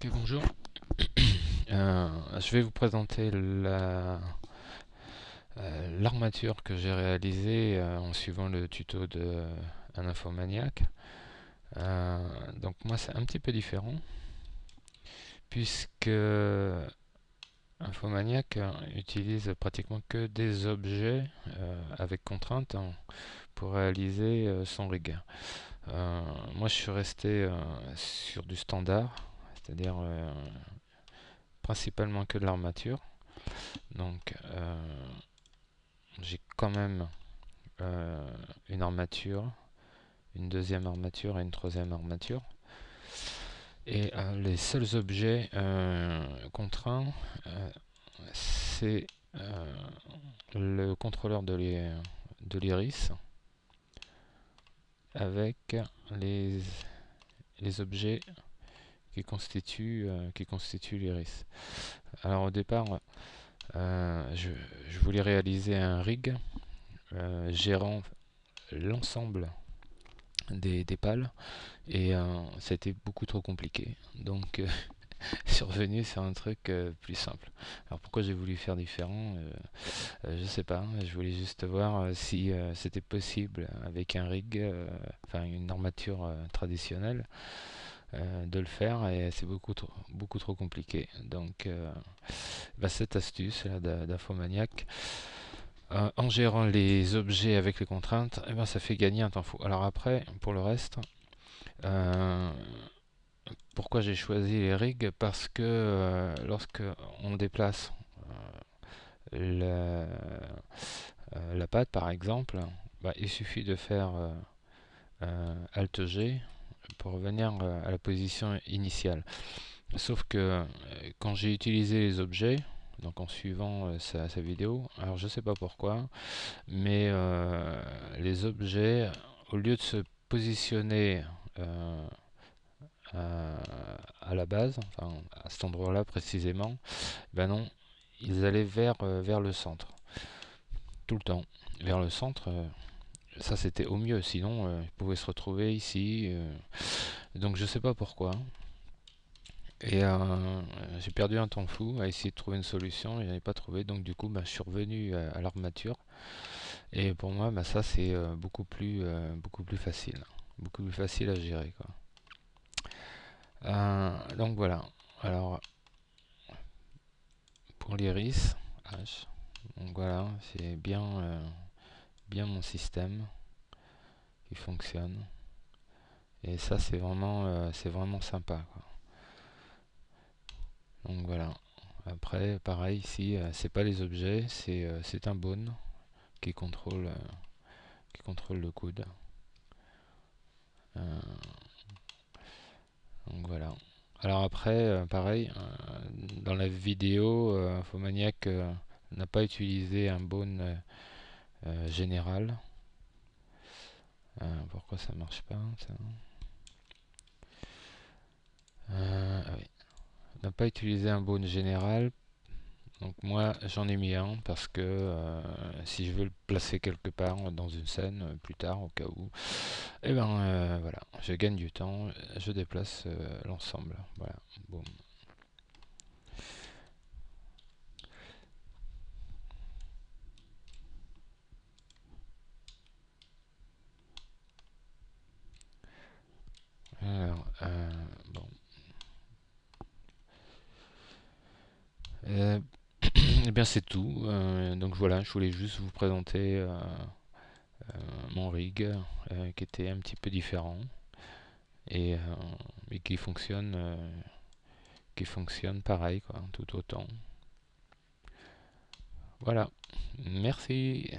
Ok, bonjour. Je vais vous présenter l'armature que j'ai réalisée en suivant le tuto de un infomaniac. Donc moi c'est un petit peu différent puisque Infomaniac utilise pratiquement que des objets avec contraintes pour réaliser son rig. Moi je suis resté sur du standard, c'est-à-dire principalement que de l'armature. Donc j'ai quand même euh, une armature, une deuxième armature et une troisième armature. Et les seuls objets contraints, c'est le contrôleur de l'iris avec les, les objets qui constituent l'iris. Alors au départ, je voulais réaliser un rig gérant l'ensemble des pales et ça a été beaucoup trop compliqué. Donc je suis revenu sur un truc plus simple. Alors pourquoi j'ai voulu faire différent, je sais pas. Je voulais juste voir si c'était possible avec un rig, enfin une armature traditionnelle, de le faire et c'est beaucoup trop compliqué. Donc cette astuce là d'Infomaniac, en gérant les objets avec les contraintes, ça fait gagner un temps fou. Alors après, pour le reste, euh, pourquoi j'ai choisi les rigs? Parce que lorsque on déplace la, la patte, par exemple, il suffit de faire Alt G pour revenir à la position initiale. Sauf que quand j'ai utilisé les objets, donc en suivant sa vidéo, alors je sais pas pourquoi, mais les objets, au lieu de se positionner euh, à la base, enfin à cet endroit-là précisément, ben non, ils allaient vers le centre, tout le temps, vers le centre. Ça c'était au mieux, sinon ils pouvaient se retrouver ici. Donc je sais pas pourquoi. Et j'ai perdu un temps fou à essayer de trouver une solution et je n'en ai pas trouvé. Donc du coup, je suis revenu à l'armature. Et pour moi, ça c'est beaucoup plus facile. Beaucoup plus facile à gérer, quoi. Donc voilà. Alors pour l'iris, H. Donc voilà, c'est bien mon système qui fonctionne. Et ça c'est vraiment sympa, quoi. Donc voilà. Après, pareil ici, c'est pas les objets, c'est un bone qui contrôle, euh, qui contrôle le coude. Euh, donc voilà. Alors après, pareil, dans la vidéo, Infomaniac n'a pas utilisé un bone général. Pourquoi ça marche pas ça? Ah oui. N'a pas utilisé un bone général. Donc moi j'en ai mis un parce que si je veux le placer quelque part dans une scène plus tard au cas où, et voilà, je gagne du temps, je déplace l'ensemble. Voilà, boum. Alors, bon. Euh, eh bien c'est tout. Donc voilà, je voulais juste vous présenter mon rig qui était un petit peu différent et, et qui fonctionne pareil quoi, tout autant. Voilà, merci.